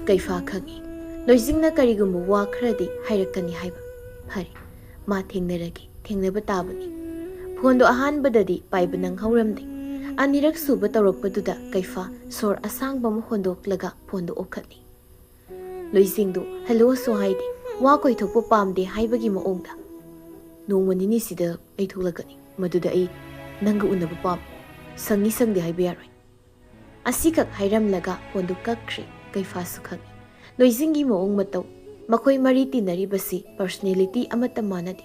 Kaifa khagi loisingna karigumbu wa khradi hairakani haiba phari ma thengneragi thengneba tabani phone do ahan badadi paibanang hauramde anirak suba tawrakpaduda kaifa sor asangba ma hondoklaga phone do okhatni loisingdu hello so haidi wa koi thokpo pamde haibagi ma ongda nongmani sida ai thoklagani maduda ai nanga unaba pam sangi sangde haiba yaroi asikak hairamlaga phone do kakri Kaifa sukhagi loisingi moong mataw makoy mari tinaribasi personality amata manadi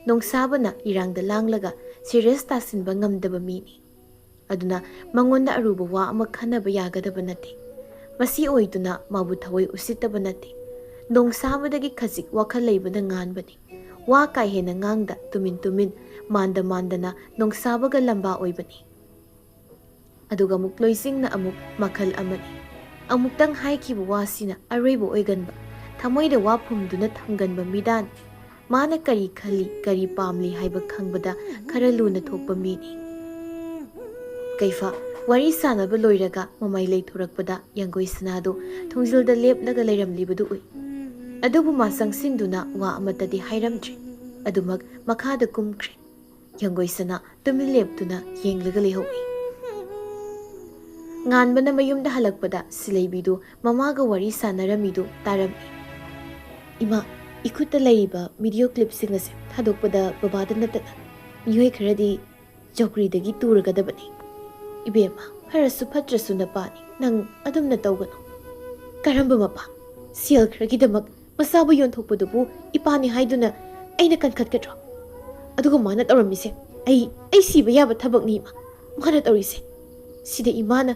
nong sabana irangda langlaga serious tasinba ngamdaba mini aduna mangonda aruba wa ama khanaba yagadaba nati masi oiduna mabu thawai usitaba nati nong sabadagi khajik wakhal leibada nganbani wa kai hena ngangda tumin mandana nong sabaga lamba oibani aduga muk loisingna amuk makhal amani Amutang haikiba wasina arraybo oiganba thamoida wafumduna thamganba midan mana kari khali kari pamli haiba khangbada khara luna thokpa mini Kaifa wari sanaba loiraga mamai leithurakpada yangoi sanado thongjilda lepnaga leiramlibadu ui adubu ma sangsinduna wa amatadi hairamdri adumak makhada kumkhre yangoi sana tumil leptuna yenglaga lehowi Nganbana mayumda halakpada silaibidu mamaga wari sanaramidu tarami Ima ikuta laiba video clip singase thadokpada babada natana miyoi kharadi jokri dagi turagadabani Ibema harasu phatrasu napani nang adumna tawgano karamba mapa sial khragidamak masabu yonthokpadubu ipani haiduna aina kankhatkadro adugo mana tawramise ai siba yaba thabakni mana tawrise sida imana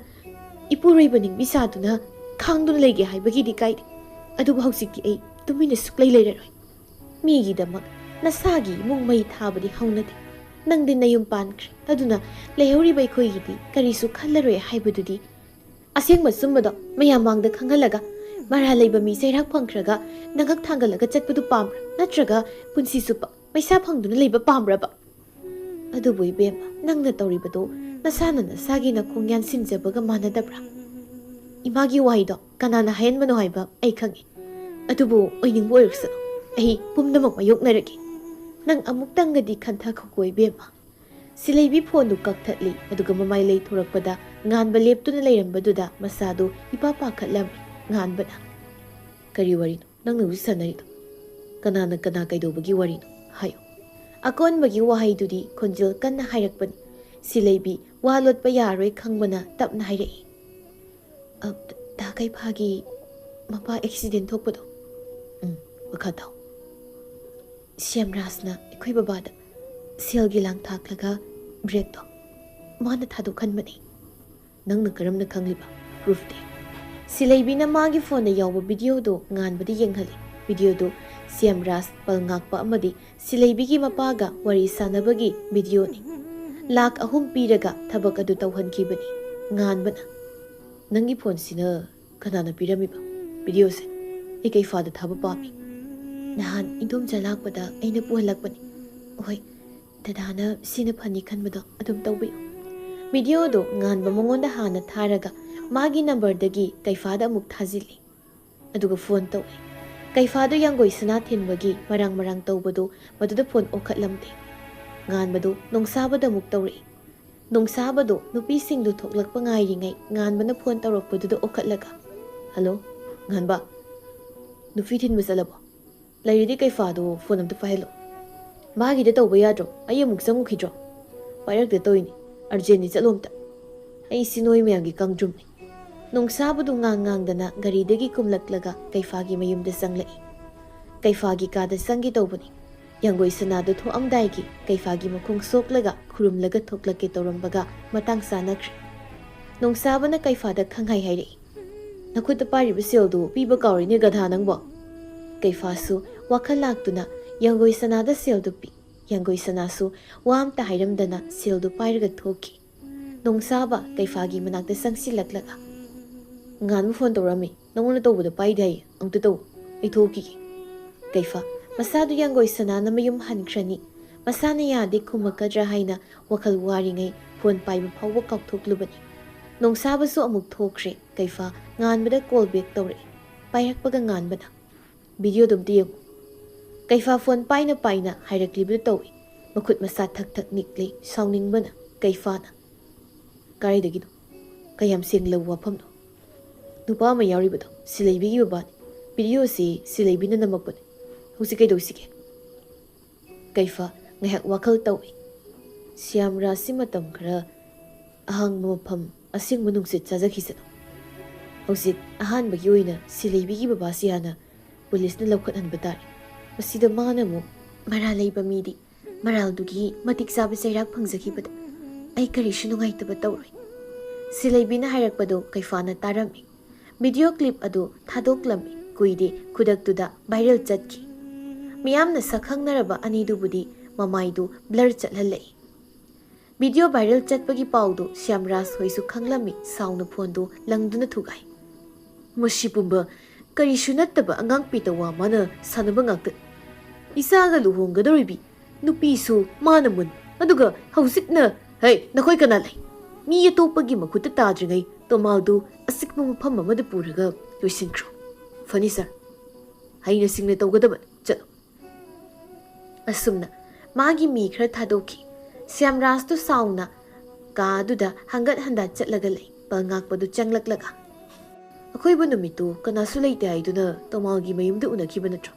Ipuray baning bisaduna khangduna lege haibagi di kaide adubu hausikti ai tumina suklay leiraroi migi damak nasagi mung mai thabadi haunade nangde nayum pankre aduna leihori bai khoigidi karisu khallaroi haibadudi asengma sumbado mayamangda khangalaga mara leiba mi seirak phangkhraga nangak thangalaga chatpadu pamra natraga punsi supa paisa phangduna leiba pamraba adubu ibema nangna tawribado Nasana nasagi na kongyan sinjabaga manadabra Imagi waido kanana hayan mano haiba ay khangi Adubu oiningbo oiraksano ay pumnamak mayoknaragi Nang amuktangadi kanta kakoy bema Silaibi phone kakthatli aduga mamay lay thurakpada nganba leptuna layrambaduda masado ipapakhatlam nganbana Kari warino nang nawisanarito Kanana kana kaidobagi warino hayo Akon bagi wahaydudi konjil kanna hayrakbani Silaibi walot pa yaroi khangbana tapna hairai da kai phagi mapa accident thokpado wakhatau Siamrasna ekhoi babada selgi lang thaklaga break to mana thadu khanbani nangna karamna khangliba proof de Silaibi na magi phone na yawa video do nganbadi yenghali video do Siamras palngakpa amadi Silaibi gi mapaga wari sanabagi video ni Lak ahum piraga thabak adu tawhankibani nganbana nangi phone sina kanana piramiba video se ekai fada thaba pami nahan indom jalakpada aina puhalakpani oi dadana sina phani khanbada adum tawbi video do nganba mongonda hana tharaga magi number dagi kaifada amuk thajili aduga phone tawi kaifado yangoi sana thinbagi marang tawbado maduda phone okhatlamte nganbado nongsabada muk tawri nongsabado nupi singdu thoklakpa ngairingai nganbana phone tawrakpaduda okhatlaga hello nganba nufi thin masalabo lairidi kaifado phone amta fahelo magi da tawba yadro ayi muk sangu khidro pairak de toini urgent ni chalomta ai sinoi mayamgi kangdrumni nongsabado ngangang-dana garidagi kumlaklaga kaifagi mayumda sanglai kaifagi kada sangi tawbani Yangoi sanado thoamdaigi kaifagi makhung soklaga khurumlaga thoklake tawrambaga matang sanakri nongsabana kaifada khanghai hairei nakhuta pariba seldu piba kawrine gadha nangbo kaifasu wakhal laktuna yangoi sanada seldu pi yangoi sanasu wamta hairamdana seldu pairaga thoki nongsaba kaifagi manakta sangsilaklaga ngan phone tawrami nangona tawbuda paidai angtu taw ai thoki kaifa Masado yangoi sanana mayum hankrani Masana yade kumakadra haina wakal waringai phone paiba phawba kauthoklubani. Nongsabasu amuk thokre kaifa nganbada call back tawre. Pairakpaga nganbada. Video dumdi yeng. Kaifa phone paina hairaklibu tawi. Makut masa thak nikle sauningbana kaifana. Karidagino. Kayam singlaw wapamno. Nupa ma yauribado silaibigi babani. Video si silaibina namakpane. Husi kay dosige. Kaifa ngayhak wakal tawi. Siyam rasi matam kara ahang mapam asing manungsit sajakisano. Husik ahan bagi oina silaibigi babasi hana pulis na lawkat hanbatari. Masida mana mo maralay bamidi. Maral dugi matik sabi sa irak pangzakibada. Ay karisyo nungay tabatawroy. Silaibina harakpado kaifa na tarami. Video clip ado thadoklammi kuide kudaktuda viral chatki. Miyamna sakhang naraba anidubudi mamaydu blur chathalai. Video viral chatpagi paudo Shyamras hoisu khanglammi sauna phondu langduna thugai. Mashipumba karishu nattaba angang pitawa mana sanaba ngakta. Isaga luhonggadoribi nupisu manamun aduga hausikna hey nakhoi kana lai. Mi atopagi makhuta tadringai tomaldu asikma mafam amada puraga loisinkro. Funny sir. Haina singna tawgadaba chalo. Asumna magi mi khara thadoki. Shyamras tu sauna ka duda hangat handa chatlaga lai pangakpadu changlaklaga. Akhoiba numitu kanasu leite aiduna tomalgi mayumda unakiba natro.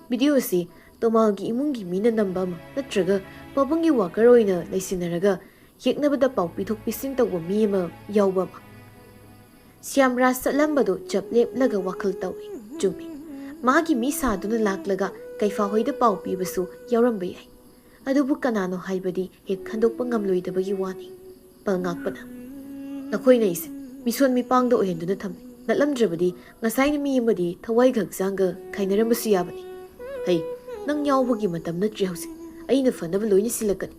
Video si tomalgi imungi mina namba ma natraga pabangi wakar oina laisinaraga yeknabada pau pithok pisin tawba mi ama yawba ma. Shyamras satlambado chaplep laga wakal tawi jumi. Magi mi saduna laklaga kaifa hoida pau pibasu yawramba yai. Adubu kanano haibadi hek khandokpa ngamloidabagi wani. Pangakpana. Nakhoi na ise mison mi pangda ohenduna thamni. Natlamdrabadi ngasai na mi amadi thawai ghagsanga khainarambasu yabani. Hey, nang yawbagi matam natri hausi. Aina fanaba loina silakani.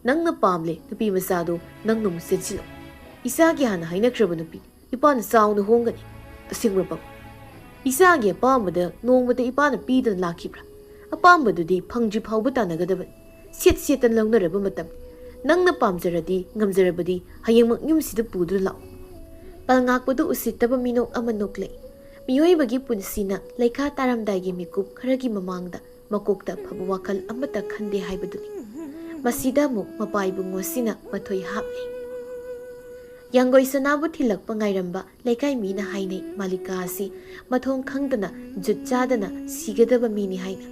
Nang na pamle nupi masado nang num sensilo. Isagi hana hainakraba nupi. Ipana sauna hongani. Asingra pang. Isagi apambada nongmata ipana pidan lakibra. Apambadudi pangji phawba tanagadabani. Set langnaraba matam. Nang na pamjaradi ngamjarabadi hayengmak yumsida pudu lao. Palngakpadu usittaba minok ama noklay. Miyoybagi punsina laika taramdaigi mikup kharagi mamangda makokta phaba wakal amata khande haibaduni. Masida mu mapaibu ngosina mathoi hapli. Yanggoi sanabu thilakpa ngairamba laikai mina hainai malika asi mathong khangdana jutchadana sigadaba mini haina.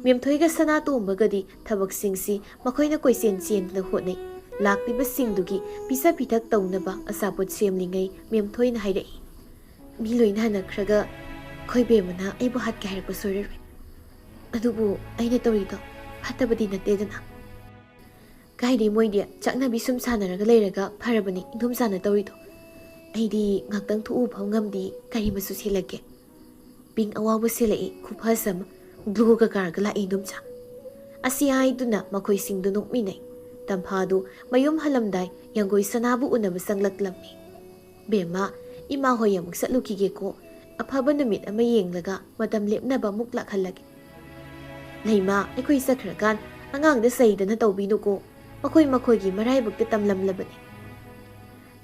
Memthoiga sana tombagadi thabak singsi makhoina koisen chendna hotnai. Lakliba singdugi pisa pithak taunaba asapot semlingai memthoina hairai. Mi loina hanakraga khoibe mana aibu hat ka hairpa soirare. Adubu aina torido hatabadi natedana. Kaidi moidia chakna bisum sanaraga leiraga pharabani indum sana torido. Aidi ngaktang thu phau ngamdi kari masu silage. Ping awabu silai khupasam glue ka karga la indum cha. Asi aiduna makhoi singdu nokminai. Tamphadu mayum halamdai yanggoi sanabu unaba sanglaklammi. Bema ima hoya muk satlukige ko aphaba namit ama yenglaga matam lepnaba muk lakhalage. Leima aikoi sakhrakan angangda saidana tawbinu ko makhoigi maraibukta tamlamlabani.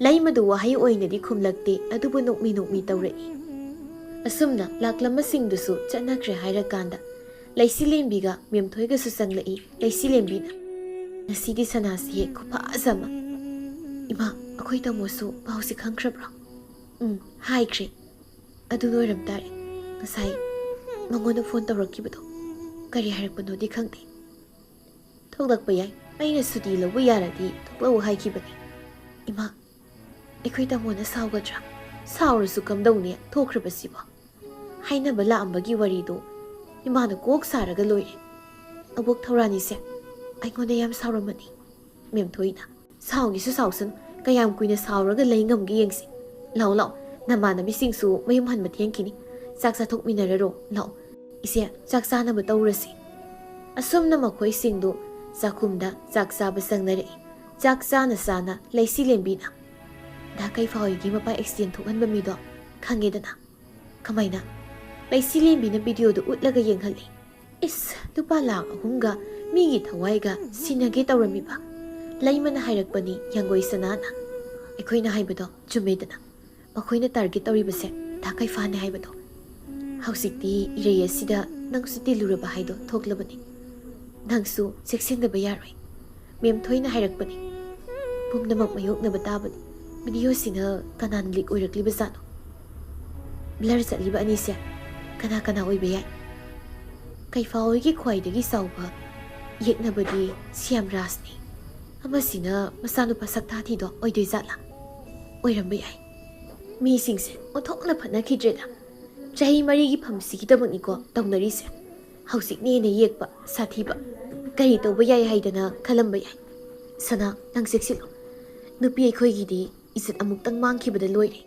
Laimadu wahai oinadi khumlakte adubu nokmi tawrai. Asumna laklamasingdusu chatnakre hairakanda laisilembiga memthoiga su sanglai laisilembina. Nasidi sanasi kupa azama. Ima akhoi tamosu pausi khangkrabra. Hai kre. Adu loiram tare. Ngasai mangona phone tawrakibado. Kari harakpano di khangde. Thoglakpa yai. Aina suti lawba yaradi thoklaw haikibani. Ima akhoi tamona saugadra. Saurasu kamdawne thokrabasiba. Hainaba laambagi warido. Imana kok saraga loire. Abok thawrani se. Aingona yam sauramani. Memthoina. Saugisu sausan kayam kuina sauraga laingamgi yengsi. Lau namana bisingsu mayum han mathiang kini. Saksa thokminararo lau. Ise saksa na batawrasi. Asumna makhoi singdu sakumda saksa basangnare. Saksa na sana laisilembina. Da kai faoigi mapa accident thokan bamido khangedana. Kamaina. Laisilembina video do utlaga yenghali. Is dupa lang ahunga ꯃꯤꯒꯤ ꯊꯋꯥꯏꯒ ꯁꯤꯟꯅꯒꯦ ꯇꯧꯔꯝꯃꯤꯕ ꯂꯩꯃꯅ ꯍꯥꯏꯔꯛꯄꯅꯤ ꯌꯥꯡꯒꯣꯏ ꯁꯅꯥꯅ ꯑꯩꯈꯣꯏꯅ ꯍꯥꯏꯕꯗꯣ ꯆꯨꯝꯃꯦꯗꯅ ꯃꯈꯣꯏꯅ target ꯇꯧꯔꯤꯕꯁꯦ ꯊꯥ ꯀꯩꯐꯥꯅꯦ ꯍꯥꯏꯕꯗꯣ ꯍꯧꯖꯤꯛꯇꯤ ꯏꯔꯩ ꯑꯁꯤꯗ ꯅꯪꯁꯨ ꯇꯤꯜꯂꯨꯔꯕ ꯍꯥꯏꯗꯣ ꯊꯣꯛꯂꯕꯅꯤ ꯅꯪꯁꯨ ꯆꯦꯛꯁꯤꯟꯗꯕ ꯌꯥꯔꯣꯏ ꯃꯦꯝ ꯊꯣꯏꯅ ꯍꯥꯏꯔꯛꯄꯅꯤ ꯄꯨꯝꯅꯃꯛ ꯃꯥꯌꯣꯛꯅꯕ ꯇꯥꯕꯅꯤ ꯚꯤꯗꯤꯑꯣꯁꯤꯅ ꯀꯅꯥꯅ ꯂꯤꯛ ꯑꯣꯏꯔꯛꯂꯤꯕꯖꯥꯠꯅꯣ ꯕ꯭ꯂꯔ ꯆꯠꯂꯤꯕ ꯑꯅꯤꯁꯦ ꯀꯅꯥ ꯀꯅꯥ ꯑꯣꯏꯕ ꯌꯥꯏ ꯀꯩꯐꯥ ꯍꯣꯏꯒꯤ ꯈ꯭ꯋꯥꯏꯗꯒꯤ ꯆꯥꯎꯕ ꯌꯦꯛꯅꯕꯗꯤ ꯁ꯭ꯌꯥꯝꯔꯥꯖꯅꯤ ꯑꯃꯁꯤꯅ ꯃꯆꯥꯅꯨꯄꯥ ꯁꯛꯊꯥꯊꯤꯗꯣ ꯑꯣꯏꯗꯣꯏꯖꯥꯠꯂꯥ ꯑꯣꯏꯔꯝꯕ ꯌꯥꯏ ꯃꯤꯁꯤꯡꯁꯦ ꯑꯣꯟꯊꯣꯛꯅ ꯐꯠꯅꯈꯤꯗ꯭ꯔꯦꯗ ꯆꯍꯤ 4ꯒꯤ ꯐꯝꯁꯤꯒꯤꯗꯃꯛꯅꯤꯀꯣ ꯇꯧꯅꯔꯤꯁꯦ ꯍꯧꯖꯤꯛꯅ ꯍꯦꯟꯅ ꯌꯦꯛꯄ ꯁꯥꯊꯤꯕ ꯀꯔꯤ ꯇꯧꯕ ꯌꯥꯏ ꯍꯥꯏꯗꯅ ꯈꯜꯂꯝꯕ ꯌꯥꯏ ꯁꯅꯥ ꯅꯪ ꯆꯦꯛꯁꯤꯜꯂꯨ ꯅꯨꯄꯤ ꯑꯩꯈꯣꯏꯒꯤꯗꯤ ꯏꯖꯠ ꯑꯃꯨꯛꯇꯪ ꯃꯥꯡꯈꯤꯕꯗ ꯂꯣꯏꯔꯦ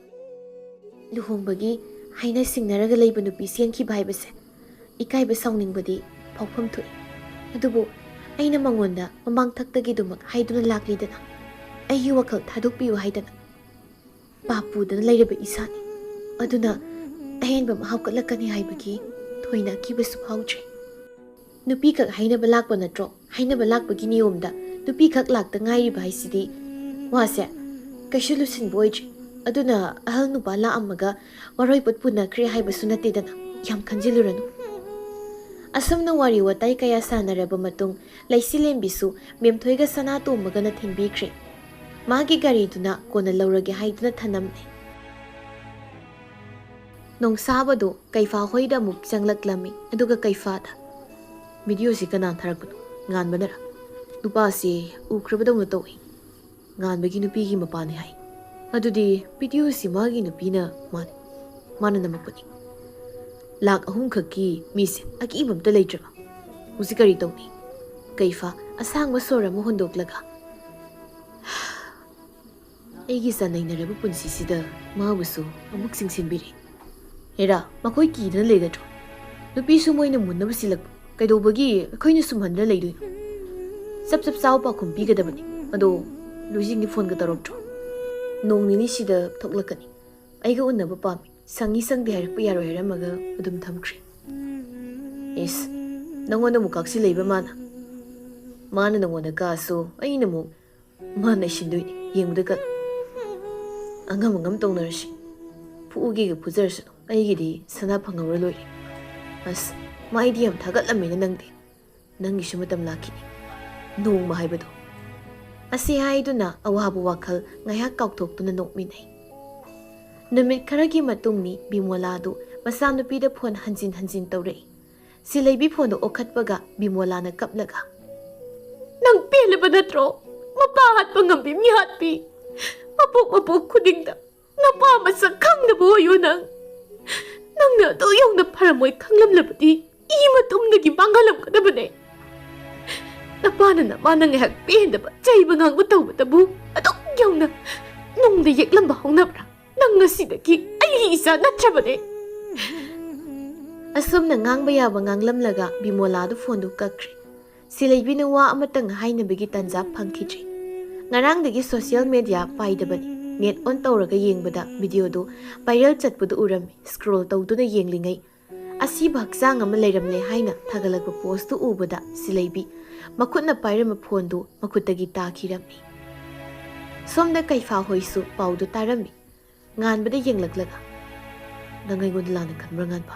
ꯂꯨꯍꯣꯡꯕꯒꯤ ꯍꯥꯏꯅ ꯁꯤꯡꯅꯔꯒ ꯂꯩꯕ ꯅꯨꯄꯤ ꯆꯦꯟꯈꯤꯕ ꯍꯥꯏꯕꯁꯦ ꯏꯀꯥꯏꯕ ꯁꯥꯎꯅꯤꯡꯕꯗꯤ ꯐꯥꯎꯐꯝ ꯊꯣꯛꯏ ꯑꯗꯨꯕꯨ ꯑꯩꯅ ꯃꯉꯣꯟꯗ ꯃꯃꯥꯡꯊꯛꯇꯒꯤꯗꯨꯃꯛ ꯍꯥꯏꯗꯨꯅ ꯂꯥꯛꯂꯤꯗꯅ ꯑꯩꯒꯤ ꯋꯥꯈꯜ ꯊꯥꯗꯣꯛꯄꯤꯌꯨ ꯍꯥꯏꯗꯅ ꯄꯥꯞ ꯄꯨꯗꯅ ꯂꯩꯔꯕ ꯏꯁꯥꯅꯤ ꯑꯗꯨꯅ ꯑꯍꯦꯟꯕ ꯑꯃ ꯍꯥꯞꯀꯠꯂꯛꯀꯅꯤ ꯍꯥꯏꯕꯒꯤ ꯊꯣꯏꯅ ꯑꯀꯤꯕꯁꯨ ꯐꯥꯎꯗ꯭ꯔꯦ ꯅꯨꯄꯤꯈꯛ ꯍꯥꯏꯅꯕ ꯂꯥꯛꯄ ꯅꯠꯇ꯭ꯔꯣ ꯍꯥꯏꯅꯕ ꯂꯥꯛꯄꯒꯤ ꯅꯤꯌꯣꯝꯗ ꯅꯨꯄꯤꯈꯛ ꯂꯥꯛꯇ ꯉꯥꯏꯔꯤꯕ ꯍꯥꯏꯁꯤꯗꯤ ꯋꯥꯁꯦ ꯀꯩꯁꯨ ꯂꯨꯁꯤꯟꯕ ꯑꯣꯏꯗ꯭ꯔꯤ ꯑꯗꯨꯅ ꯑꯍꯜ ꯅꯨꯄꯥ ꯂꯥꯛꯑꯝꯃꯒ ꯋꯥꯔꯣꯏꯄꯣꯠ ꯄꯨꯅꯈ꯭ꯔꯦ ꯍꯥꯏꯕꯁꯨ ꯅꯠꯇꯦꯗꯅ ꯌꯥꯝ ꯈꯟꯖꯤꯜꯂꯨꯔꯅꯨ ꯑꯁꯨꯝꯅ ꯋꯥꯔꯤ ꯋꯥꯇꯥꯏ ꯀꯌꯥ ꯁꯥꯟꯅꯔꯕ ꯃꯇꯨꯡ ꯂꯩꯁꯤꯂꯦꯝꯕꯤꯁꯨ ꯃꯦꯝꯊꯣꯏꯒ ꯁꯅꯥꯇꯣꯝꯕꯒꯅ ꯊꯤꯟꯕꯤꯈ꯭ꯔꯦ ꯃꯥꯒꯤ ꯒꯥꯔꯤꯗꯨꯅ ꯀꯣꯟꯅ ꯂꯧꯔꯒꯦ ꯍꯥꯏꯗꯨꯅ ꯊꯅꯝꯃꯦ ꯅꯣꯡꯁꯥꯕꯗꯣ ꯀꯩꯐꯥ ꯍꯣꯏꯗ ꯑꯃꯨꯛ ꯆꯪꯂꯛꯂꯝꯃꯤ ꯑꯗꯨꯒ ꯀꯩꯐꯥꯗ ꯚꯤꯗꯤꯑꯣꯁꯤ ꯀꯅꯥ ꯊꯥꯔꯛꯄꯅꯣ ꯉꯥꯟꯕꯅꯔ ꯅꯨꯄꯥꯁꯤ ꯎꯈ꯭ꯔꯕꯗꯧꯅ ꯇꯧꯏ ꯉꯥꯟꯕꯒꯤ ꯅꯨꯄꯤꯒꯤ ꯃꯄꯥꯅꯤ ꯍꯥꯏ ꯑꯗꯨꯗꯤ ꯚꯤꯗꯤꯑꯣꯁꯤ ꯃꯥꯒꯤ ꯅꯨꯄꯤꯅ ꯃꯥꯅ ꯅꯝꯃꯛꯄꯅꯤ ꯂꯥꯛ 3 ꯈꯛꯀꯤ ꯃꯤꯁꯦ ꯑꯀꯤꯕ ꯑꯝꯇ ꯂꯩꯇ꯭ꯔꯕ ꯍꯧꯖꯤꯛ ꯀꯔꯤ ꯇꯧꯅꯤ ꯀꯩꯐꯥ ꯑꯁꯥꯡꯕ ꯁꯣꯔ ꯑꯃ ꯍꯣꯟꯗꯣꯛꯂꯒ ꯑꯩꯒꯤ ꯆꯥꯅꯩꯅꯔꯕ ꯄꯨꯟꯁꯤꯁꯤꯗ ꯃꯥꯕꯨꯁꯨ ꯑꯃꯨꯛ ꯆꯤꯡꯁꯤꯟꯕꯤꯔꯦ ꯍꯦꯔꯥ ꯃꯈꯣꯏ ꯀꯤꯗꯅ ꯂꯩꯒꯗ꯭ꯔꯣ ꯅꯨꯄꯤꯁꯨ ꯃꯣꯏꯅ ꯃꯨꯟꯅꯕ ꯁꯤꯜꯂꯛꯄ ꯀꯩꯗꯧꯕꯒꯤ ꯑꯩꯈꯣꯏꯅ ꯁꯨꯝꯍꯟꯗꯅ ꯂꯩꯗꯣꯏꯅꯣ ꯆꯞ ꯆꯥꯎ ꯄꯥꯎꯈꯨꯝ ꯄꯤꯒꯗꯕꯅꯤ ꯑꯗꯣ ꯂꯨꯏꯖꯤꯡꯒꯤ ꯐꯣꯟꯒ ꯇꯧꯔꯛꯇ꯭ꯔꯣ ꯅꯣꯡ ꯅꯤꯅꯤꯁꯤꯗ ꯊꯣꯛꯂꯛꯀꯅꯤ ꯑꯩꯒ ꯎꯟꯅꯕ ꯄꯥꯝꯃꯤ ꯁꯪꯉꯤ ꯁꯪꯗꯦ ꯍꯥꯏꯔꯛꯄ ꯌꯥꯔꯣꯏ ꯍꯥꯏꯔꯝꯃꯒ ꯑꯗꯨꯝ ꯊꯝꯈ꯭ꯔꯦ ꯏꯁ ꯅꯪꯉꯣꯟꯗ ꯑꯃꯨꯛ ꯀꯥꯛꯁꯤꯜꯂꯛꯏꯕ ꯃꯥꯅ ꯅꯪꯉꯣꯟꯗ ꯀꯥꯁꯨ ꯑꯩꯅ ꯑꯃꯨꯛ ꯃꯥꯅ ꯏꯁꯤꯟꯗꯣꯏꯅꯤ ꯌꯦꯡꯕꯗ ꯀꯜ ꯑꯉꯝ ꯇꯧꯅꯔꯁꯤ ꯐꯨꯒꯦꯒ ꯐꯨꯖꯔꯁꯅꯨ ꯑꯩꯒꯤꯗꯤ ꯁꯅꯥ ꯐꯪꯍꯧꯔ ꯂꯣꯏꯔꯦ ꯑꯁ ꯃꯥꯏꯗꯤ ꯌꯥꯝ ꯊꯥꯒꯠꯂꯝꯃꯦꯅ ꯅꯪꯒꯤꯁꯨ ꯃꯇꯝ ꯂꯥꯛꯈꯤꯅꯤ ꯅꯣꯡꯃ ꯍꯥꯏꯕꯗꯣ ꯑꯁꯤ ꯍꯥꯏꯗꯨꯅ ꯑꯋꯥꯕ ꯋꯥꯈꯜ ꯉꯥꯏꯍꯥꯛ ꯀꯥꯎꯊꯣꯛꯇꯨꯅ ꯅꯣꯛꯃꯤꯟꯅꯩ ꯅꯨꯃꯤꯠ ꯈꯔꯒꯤ ꯃꯇꯨꯡꯅꯤ ꯕꯤꯃꯣꯂꯥꯗꯨ ꯃꯆꯥꯅꯨꯄꯤꯗ ꯐꯣꯟ ꯍꯟꯖꯤꯟ ꯍꯟꯖꯤꯟ ꯇꯧꯔꯛꯏ ꯁꯤꯂꯩꯕꯤ ꯐꯣꯟꯗꯣ ꯑꯣꯈꯠꯄꯒ ꯕꯤꯃꯣꯂꯥꯅ ꯀꯞꯂꯒ ꯅꯪ ꯄꯦꯜꯂꯕ ꯅꯠꯇ꯭ꯔꯣ ꯃꯄꯥ ꯍꯥꯠꯄ ꯉꯝꯕꯤ ꯃꯤ ꯍꯥꯠꯄꯤ ꯃꯄꯣꯛ ꯈꯨꯗꯤꯡꯗ ꯅꯄꯥ ꯃꯁꯛ ꯈꯪꯗꯕ ꯑꯣꯏꯌꯨ ꯅꯪꯅ ꯑꯗꯨ ꯌꯧꯅ ꯐꯔꯝꯃꯣꯏ ꯈꯪꯂꯝꯂꯕꯗꯤ ꯏ ꯃꯇꯨꯡꯗꯒꯤ ꯃꯥꯡꯍꯜꯂꯝꯒꯗꯕꯅꯦ ꯅꯄꯥꯅ ꯅꯃꯥꯅ ꯉꯥꯏꯍꯥꯛ ꯄꯦꯟꯗꯕ ꯆꯩꯕ ꯉꯥꯡꯕ ꯇꯧꯕꯇꯕꯨ ꯑꯗꯨꯛ ꯌꯧꯅ ꯅꯨꯡꯗ ꯌꯦꯛꯂꯝꯕ ꯍꯧꯅꯕ꯭ꯔꯥ ꯅꯪ ꯉꯁꯤꯗꯒꯤ ꯑꯩꯒꯤ ꯏꯆꯥ ꯅꯠꯇ꯭ꯔꯕꯅꯦ ꯑꯁꯨꯝꯅ ꯉꯥꯡꯕ ꯌꯥꯕ ꯉꯥꯡꯂꯝꯂꯒ ꯕꯤꯃꯣꯂꯥꯗꯨ ꯐꯣꯟꯗꯨ ꯀꯛꯈ꯭ꯔꯦ ꯁꯤꯂꯩꯕꯤꯅ ꯋꯥ ꯑꯃꯇꯪ ꯍꯥꯏꯅꯕꯒꯤ ꯇꯟꯖꯥ ꯐꯪꯈꯤꯗ꯭ꯔꯦ ꯉꯔꯥꯡꯗꯒꯤ ꯁꯣꯁꯤꯌꯦꯜ ꯃꯤꯗꯤꯌꯥ ꯄꯥꯏꯗꯕꯅꯤ ꯅꯦꯠ ꯑꯣꯟ ꯇꯧꯔꯒ ꯌꯦꯡꯕꯗ ꯚꯤꯗꯤꯑꯣꯗꯨ ꯚꯥꯏꯔꯦꯜ ꯆꯠꯄꯗꯨ ꯎꯔꯝꯃꯤ ꯁ꯭ꯀ꯭ꯔꯣꯜ ꯇꯧꯗꯨꯅ ꯌꯦꯡꯂꯤꯉꯩ ꯑꯁꯤꯕ ꯍꯛꯆꯥꯡ ꯑꯃ ꯂꯩꯔꯝꯂꯦ ꯍꯥꯏꯅ ꯊꯥꯒꯠꯂꯛꯄ ꯄꯣꯁꯇꯨ ꯎꯕꯗ ꯁꯤꯂꯩꯕꯤ ꯃꯈꯨꯠꯅ ꯄꯥꯏꯔꯝꯕ ꯐꯣꯟꯗꯨ ꯃꯈꯨꯠꯇꯒꯤ ꯇꯥꯈꯤꯔꯝꯃꯤ ꯁꯣꯝꯗ ꯀꯩꯐꯥ ꯍꯣꯏꯁꯨ ꯄꯥꯎꯗꯨ ꯇꯥꯔꯝꯃꯤ ꯉꯥꯟꯕꯗ ꯌꯦꯡꯂꯛꯂꯒ ꯅꯪ ꯑꯩꯉꯣꯟꯗ ꯂꯥꯟꯅ ꯈꯟꯕ꯭ꯔꯥ ꯉꯥꯟꯕ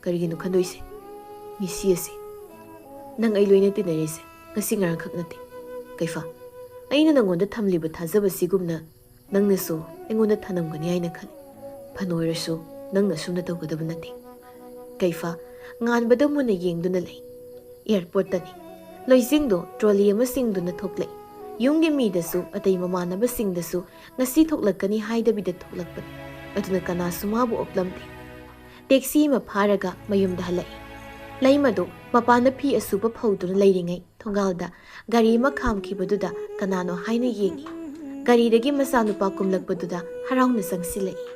ꯀꯔꯤꯒꯤꯅꯣ ꯈꯟꯗꯣꯏꯁꯦ ꯃꯤꯁꯤ ꯑꯁꯤ ꯅꯪ ꯑꯩ ꯂꯣꯏꯅ ꯇꯤꯟꯅꯔꯤꯁꯦ ꯉꯁꯤ ꯉꯔꯥꯡ ꯈꯛ ꯅꯠꯇꯦ ꯀꯩꯐꯥ ꯑꯩꯅ ꯅꯪꯉꯣꯟꯗ ꯊꯝꯂꯤꯕ ꯊꯥꯖꯕꯁꯤꯒꯨꯝꯅ ꯅꯪꯅꯁꯨ ꯑꯩꯉꯣꯟꯗ ꯊꯅꯝꯒꯅꯤ ꯍꯥꯏꯅ ꯈꯜꯂꯤ ꯐꯅ ꯑꯣꯏꯔꯁꯨ ꯅꯪꯅ ꯑꯁꯨꯝꯅ ꯇꯧꯒꯗꯕ ꯅꯠꯇꯦ ꯀꯩꯐꯥ ꯉꯥꯟꯕꯗ ꯃꯨꯟꯅ ꯌꯦꯡꯗꯨꯅ ꯂꯩ ꯑꯦꯌꯔꯄꯣꯔꯠꯇꯅꯤ ꯂꯣꯏꯖꯤꯡꯗꯣ ꯇ꯭ꯔꯣꯂꯤ ꯑꯃ ꯆꯤꯡꯗꯨꯅ ꯊꯣꯛꯂꯛꯏ ꯌꯨꯝꯒꯤ ꯃꯤꯗꯁꯨ ꯑꯇꯩ ꯃꯃꯥꯟꯅꯕꯁꯤꯡꯗꯁꯨ ꯉꯁꯤ ꯊꯣꯛꯂꯛꯀꯅꯤ ꯍꯥꯏꯗꯕꯤꯗ ꯊꯣꯛꯂꯛꯄꯅꯤ ꯑꯗꯨꯅ ꯀꯅꯥꯁꯨ ꯃꯥꯕꯨ ꯑꯣꯛꯂꯝꯗꯦ ꯇꯦꯛꯁꯤ ꯑꯃ ꯐꯥꯔꯒ ꯃꯌꯨꯝꯗ ꯍꯜꯂꯛꯏ ꯂꯩꯃꯗꯣ ꯃꯄꯥꯟꯗ ꯐꯤ ꯑꯁꯨꯕ ꯐꯧꯗꯨꯅ ꯂꯩꯔꯤꯉꯩ ꯊꯣꯡꯒꯥꯜꯗ ꯒꯥꯔꯤ ꯑꯃ ꯈꯥꯝꯈꯤꯕꯗꯨꯗ ꯀꯅꯥꯅꯣ ꯍꯥꯏꯅ ꯌꯦꯡꯉꯤ ꯒꯥꯔꯤꯗꯒꯤ ꯃꯆꯥꯅꯨꯄꯥ ꯀꯨꯝꯂꯛꯄꯗꯨꯗ ꯍꯔꯥꯎꯅ ꯆꯪꯁꯤꯜꯂꯛꯏ